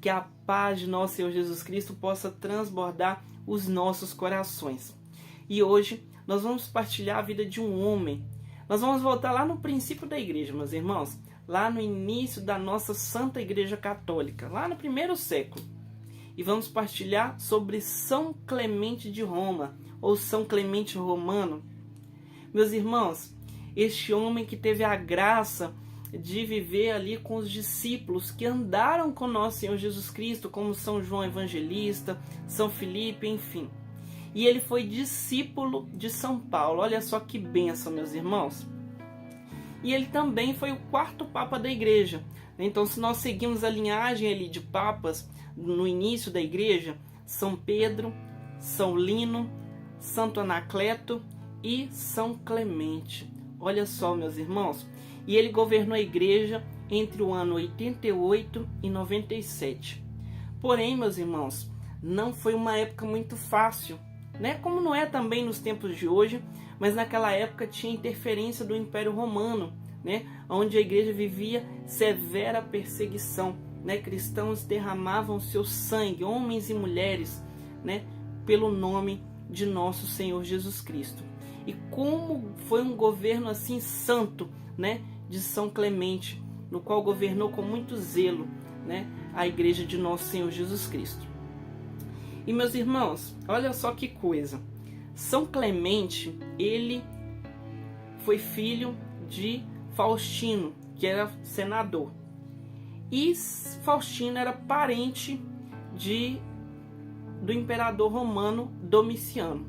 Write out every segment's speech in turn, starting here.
que a paz de nosso Senhor Jesus Cristo possa transbordar os nossos corações. E hoje nós vamos partilhar a vida de um homem. Nós vamos voltar lá no princípio da igreja, meus irmãos, lá no início da nossa Santa Igreja Católica, lá no primeiro século. E vamos partilhar sobre São Clemente de Roma, ou São Clemente Romano. Meus irmãos, este homem que teve a graça de viver ali com os discípulos que andaram com nosso Senhor Jesus Cristo, como São João Evangelista, São Filipe, enfim. E ele foi discípulo de São Paulo. Olha só que bênção, meus irmãos. E ele também foi o quarto Papa da Igreja. Então, se nós seguimos a linhagem ali de papas no início da Igreja, São Pedro, São Lino, Santo Anacleto e São Clemente. Olha só, meus irmãos. E ele governou a Igreja entre o ano 88 e 97. Porém, meus irmãos, não foi uma época muito fácil, né? Como não é também nos tempos de hoje, mas naquela época tinha interferência do Império Romano, né? Onde a igreja vivia severa perseguição, né? Cristãos derramavam seu sangue, homens e mulheres, né? Pelo nome de nosso Senhor Jesus Cristo. E como foi um governo assim santo, né? De São Clemente, no qual governou com muito zelo, né? A igreja de nosso Senhor Jesus Cristo. E meus irmãos, olha só que coisa. São Clemente, ele foi filho de Faustino, que era senador. E Faustino era parente do imperador romano Domiciano.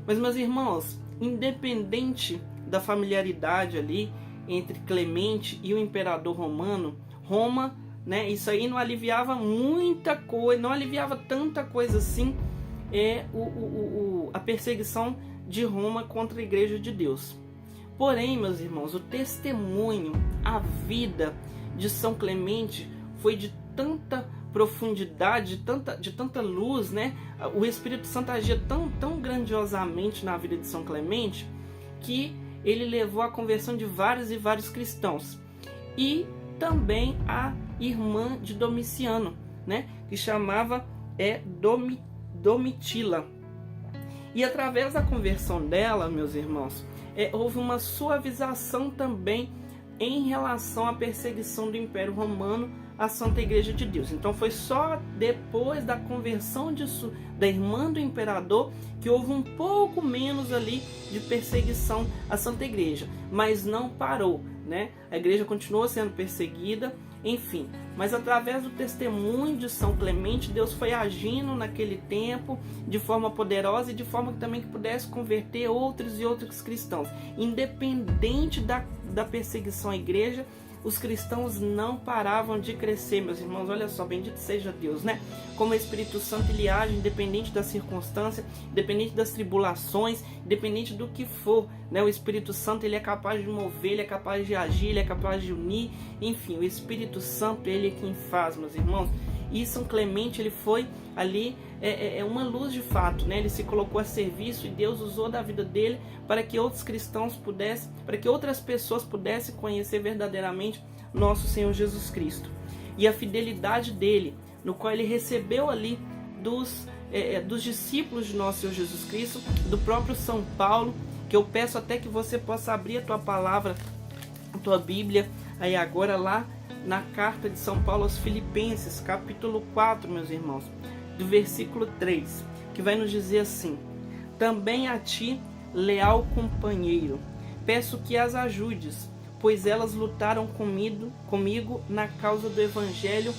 Mas, meus irmãos, independente da familiaridade ali entre Clemente e o imperador romano, Roma, né, isso aí não aliviava muita coisa, não aliviava tanta coisa assim, a perseguição de Roma contra a Igreja de Deus. Porém, meus irmãos, o testemunho, a vida de São Clemente foi de tanta profundidade, de tanta luz, né? O Espírito Santo agia tão grandiosamente na vida de São Clemente, que ele levou à conversão de vários e vários cristãos. E também a irmã de Domiciano, né? Que chamava Domitila. E através da conversão dela, meus irmãos, houve uma suavização também em relação à perseguição do Império Romano à Santa Igreja de Deus. Então foi só depois da conversão da irmã do imperador que houve um pouco menos ali de perseguição à Santa Igreja, mas não parou, né? A igreja continuou sendo perseguida, enfim, mas através do testemunho de São Clemente, Deus foi agindo naquele tempo de forma poderosa e de forma também que pudesse converter outros e outros cristãos. Independente da perseguição à igreja, os cristãos não paravam de crescer, meus irmãos. Olha só, bendito seja Deus, né? Como o Espírito Santo ele age independente da circunstância, independente das tribulações, independente do que for, né? O Espírito Santo ele é capaz de mover, ele é capaz de agir, ele é capaz de unir, enfim, o Espírito Santo ele é quem faz, meus irmãos. E São Clemente ele foi ali uma luz de fato, né? Ele se colocou a serviço e Deus usou da vida dele para que outros cristãos pudessem, para que outras pessoas pudessem conhecer verdadeiramente nosso Senhor Jesus Cristo. E a fidelidade dele, no qual ele recebeu ali dos discípulos de nosso Senhor Jesus Cristo, do próprio São Paulo, que eu peço até que você possa abrir a tua palavra, a tua Bíblia, aí agora lá na carta de São Paulo aos Filipenses, capítulo 4, meus irmãos, do versículo 3, que vai nos dizer assim: também a ti, leal companheiro, peço que as ajudes, pois elas lutaram comigo na causa do Evangelho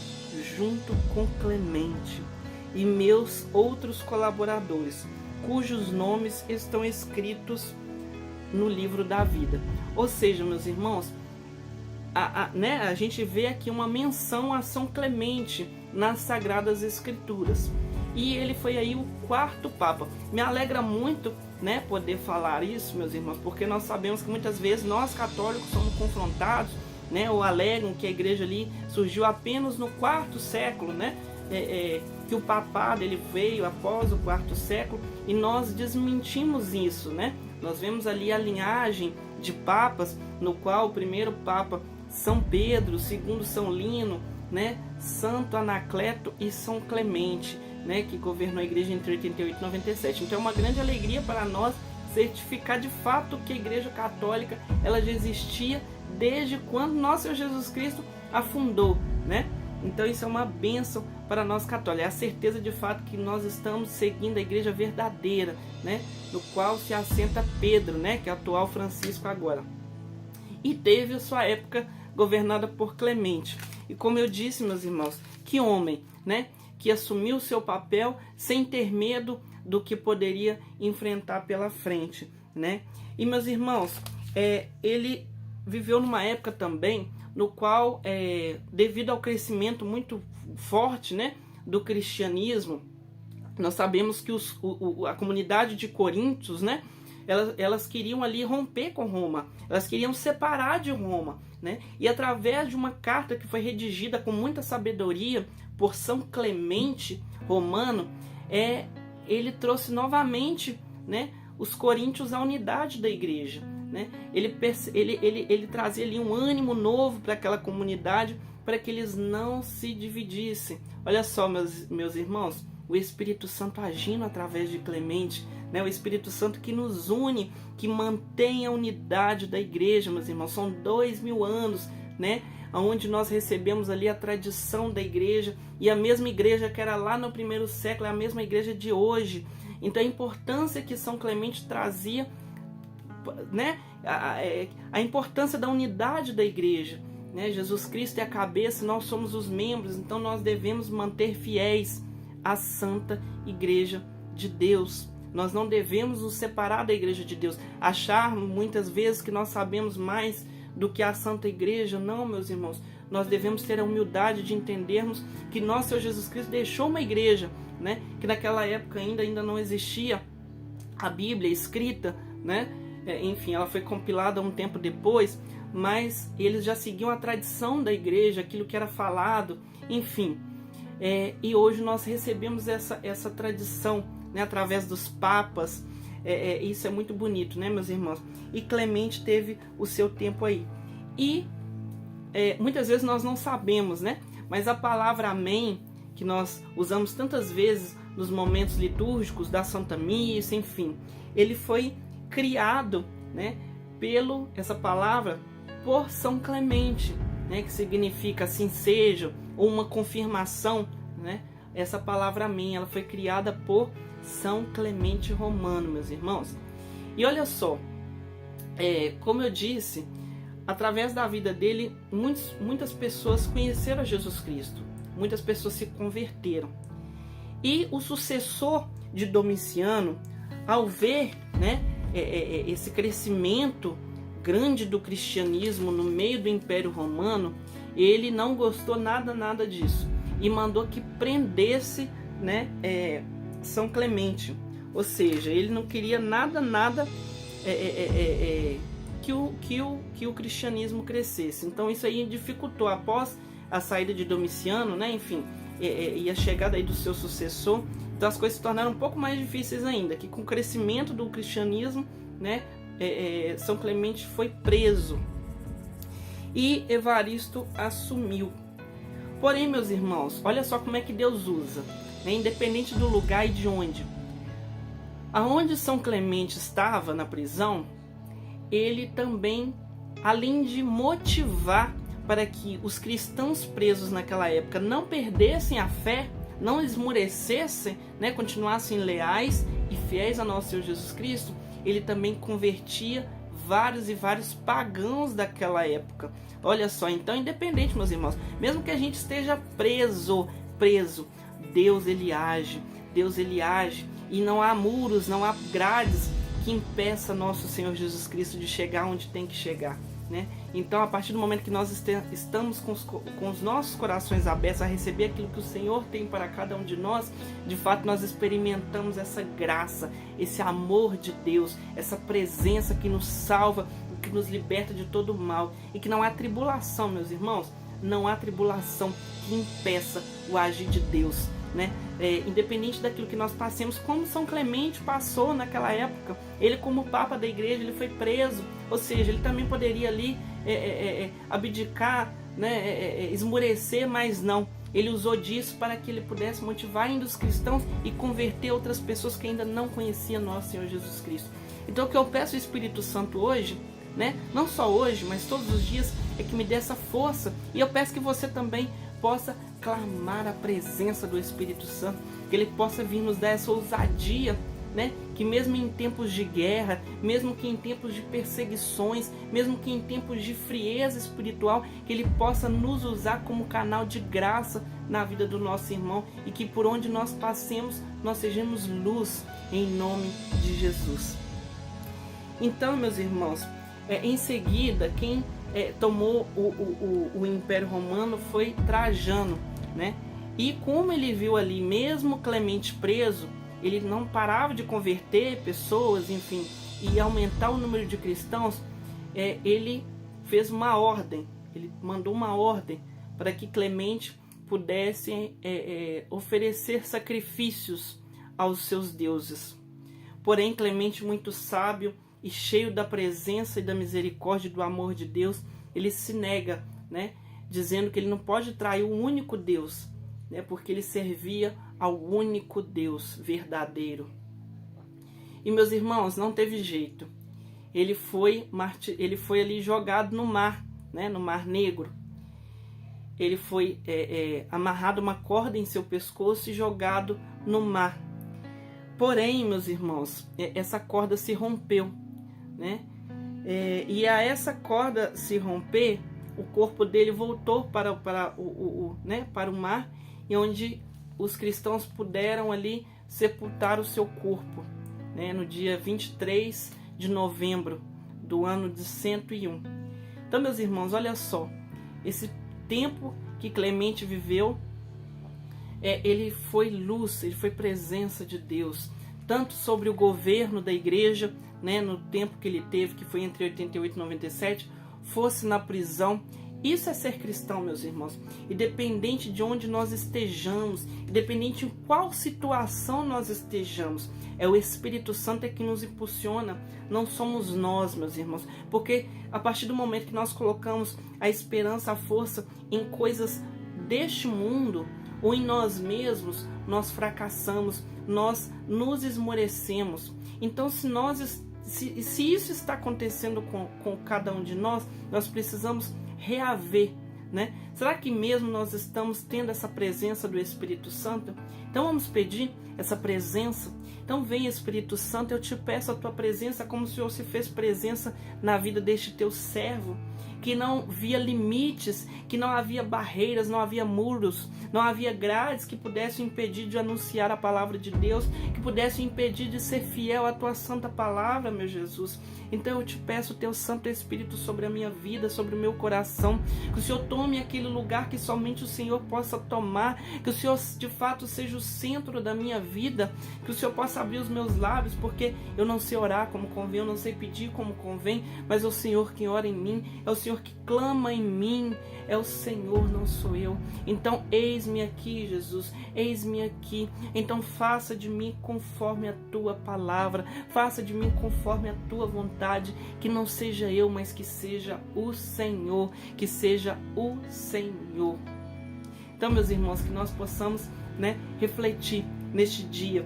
junto com Clemente e meus outros colaboradores, cujos nomes estão escritos no livro da vida. Ou seja, meus irmãos, a gente vê aqui uma menção a São Clemente nas Sagradas Escrituras. E ele foi aí o quarto Papa. Me alegra muito, né, poder falar isso, meus irmãos, porque nós sabemos que muitas vezes nós católicos somos confrontados, né, ou alegam que a igreja ali surgiu apenas no quarto século, né, que o papado ele veio após o quarto século, e nós desmentimos isso, né? Nós vemos ali a linhagem de papas, no qual o primeiro Papa São Pedro, o segundo São Lino, né, Santo Anacleto e São Clemente, né, que governou a igreja entre 88 e 97. Então é uma grande alegria para nós certificar de fato que a Igreja Católica ela já existia desde quando nosso Senhor Jesus Cristo a fundou, né? Então isso é uma bênção para nós católicos, é a certeza de fato que nós estamos seguindo a igreja verdadeira, né? No qual se assenta Pedro, né? Que é o atual Francisco agora. E teve a sua época governada por Clemente. E como eu disse, meus irmãos, que homem, né? Que assumiu o seu papel sem ter medo do que poderia enfrentar pela frente, né? E meus irmãos, ele viveu numa época também no qual, devido ao crescimento muito forte, né, do cristianismo, nós sabemos que a comunidade de Coríntios, né, elas queriam ali romper com Roma, elas queriam separar de Roma, né, e através de uma carta que foi redigida com muita sabedoria por São Clemente Romano, ele trouxe novamente, né, os coríntios à unidade da igreja, né? Ele trazia ali um ânimo novo para aquela comunidade, para que eles não se dividissem. Olha só, meus irmãos, o Espírito Santo agindo através de Clemente, né? O Espírito Santo que nos une, que mantém a unidade da igreja, meus irmãos. São 2000 anos, né? Onde nós recebemos ali a tradição da igreja, e a mesma igreja que era lá no primeiro século é a mesma igreja de hoje. Então a importância que São Clemente trazia, né, a importância da unidade da igreja, né? Jesus Cristo é a cabeça, nós somos os membros, então nós devemos manter fiéis à Santa Igreja de Deus. Nós não devemos nos separar da Igreja de Deus, achar muitas vezes que nós sabemos mais do que a Santa Igreja. Não, meus irmãos, nós devemos ter a humildade de entendermos que nosso Senhor Jesus Cristo deixou uma igreja, né, que naquela época ainda não existia a Bíblia escrita, né? Enfim, ela foi compilada um tempo depois, mas eles já seguiam a tradição da igreja, aquilo que era falado, enfim. E hoje nós recebemos essa tradição, né, através dos papas. Isso é muito bonito, né, meus irmãos? E Clemente teve o seu tempo aí. E muitas vezes nós não sabemos, né? Mas a palavra amém, que nós usamos tantas vezes nos momentos litúrgicos da Santa Missa, enfim, ele foi criado, né, essa palavra por São Clemente, né, que significa assim seja, ou uma confirmação, né? Essa palavra amém, ela foi criada por São Clemente Romano, meus irmãos. E olha só, como eu disse, através da vida dele, muitas pessoas conheceram Jesus Cristo, muitas pessoas se converteram. E o sucessor de Domiciano, ao ver, né, esse crescimento grande do cristianismo no meio do Império Romano, ele não gostou nada disso e mandou que prendesse, né, São Clemente. Ou seja, ele não queria nada que o cristianismo crescesse. Então isso aí dificultou. Após a saída de Domiciano, né, enfim, e a chegada aí do seu sucessor, então as coisas se tornaram um pouco mais difíceis ainda, que com o crescimento do cristianismo, né, São Clemente foi preso e Evaristo assumiu. Porém, meus irmãos, olha só como é que Deus usa, né, independente do lugar e de onde. Aonde São Clemente estava na prisão, ele também, além de motivar para que os cristãos presos naquela época não perdessem a fé, não esmorecessem, né, continuassem leais e fiéis a nosso Senhor Jesus Cristo, ele também convertia vários e vários pagãos daquela época. Olha só, então, independente, meus irmãos, mesmo que a gente esteja preso, Deus ele age, e não há muros, não há grades que impeça nosso Senhor Jesus Cristo de chegar onde tem que chegar, né? Então, a partir do momento que nós estamos com os nossos corações abertos a receber aquilo que o Senhor tem para cada um de nós, de fato nós experimentamos essa graça, esse amor de Deus, essa presença que nos salva, que nos liberta de todo o mal, e que não há tribulação, meus irmãos, não há tribulação que impeça o agir de Deus, né? Independente daquilo que nós passemos, como São Clemente passou naquela época. Ele, como Papa da Igreja, ele foi preso, ou seja, ele também poderia ali abdicar, né, esmorecer, mas não. ele usou disso para que ele pudesse motivar ainda os cristãos e converter outras pessoas que ainda não conheciam nosso Senhor Jesus Cristo. Então o que eu peço ao Espírito Santo hoje, né, não só hoje, mas todos os dias, é que me dê essa força. E eu peço que você também possa clamar a presença do Espírito Santo, que ele possa vir nos dar essa ousadia, né? Que mesmo em tempos de guerra, mesmo que em tempos de perseguições, mesmo que em tempos de frieza espiritual, que ele possa nos usar como canal de graça na vida do nosso irmão, e que por onde nós passemos, nós sejamos luz em nome de Jesus. Então, meus irmãos, em seguida, quem tomou o Império Romano foi Trajano, né? E como ele viu ali, mesmo Clemente preso, ele não parava de converter pessoas, enfim, e aumentar o número de cristãos, ele fez uma ordem, ele mandou uma ordem para que Clemente pudesse oferecer sacrifícios aos seus deuses. Porém, Clemente, muito sábio e cheio da presença e da misericórdia e do amor de Deus, ele se nega, né, dizendo que ele não pode trair o único Deus, né, porque ele servia ao único Deus verdadeiro. E, meus irmãos, não teve jeito. Ele foi ali jogado no mar, né, no Mar Negro. Ele foi amarrado uma corda em seu pescoço e jogado no mar. Porém, meus irmãos, essa corda se rompeu, né? E a essa corda se romper, o corpo dele voltou para o mar, e onde os cristãos puderam ali sepultar o seu corpo, né, no dia 23 de novembro do ano de 101. Então, meus irmãos, olha só, esse tempo que Clemente viveu, ele foi luz, ele foi presença de Deus, tanto sobre o governo da igreja, né, no tempo que ele teve, que foi entre 88 e 97, fosse na prisão. Isso é ser cristão, meus irmãos. Independente de onde nós estejamos, independente em qual situação nós estejamos, é o Espírito Santo que nos impulsiona, não somos nós, meus irmãos. Porque a partir do momento que nós colocamos a esperança, a força em coisas deste mundo, ou em nós mesmos, nós fracassamos, nós nos esmorecemos. Então, se isso está acontecendo com cada um de nós, nós precisamos reaver, né? Será que mesmo nós estamos tendo essa presença do Espírito Santo? Então vamos pedir essa presença. Então vem, Espírito Santo, eu te peço a tua presença, como o Senhor se fez presença na vida deste teu servo, que não via limites, que não havia barreiras, não havia muros, não havia grades que pudessem impedir de anunciar a palavra de Deus, que pudessem impedir de ser fiel à tua santa palavra, meu Jesus. Então eu te peço o teu Santo Espírito sobre a minha vida, sobre o meu coração, que o Senhor tome aquele lugar que somente o Senhor possa tomar, que o Senhor de fato seja o centro da minha vida, que o Senhor possa abrir os meus lábios, porque eu não sei orar como convém, eu não sei pedir como convém, mas é o Senhor que ora em mim, é o Senhor que clama em mim, é o Senhor, não sou eu. Então eis-me aqui, Jesus, eis-me aqui. Então faça de mim conforme a tua palavra, faça de mim conforme a tua vontade, que não seja eu, mas que seja o Senhor, que seja o Senhor. Então, meus irmãos, que nós possamos, né, refletir neste dia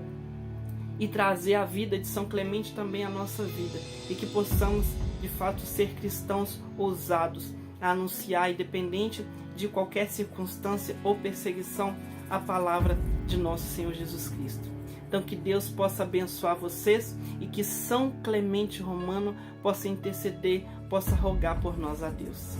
e trazer a vida de São Clemente também à nossa vida, e que possamos de fato ser cristãos ousados a anunciar, independente de qualquer circunstância ou perseguição, a palavra de nosso Senhor Jesus Cristo. Então que Deus possa abençoar vocês e que São Clemente Romano possa interceder, possa rogar por nós a Deus.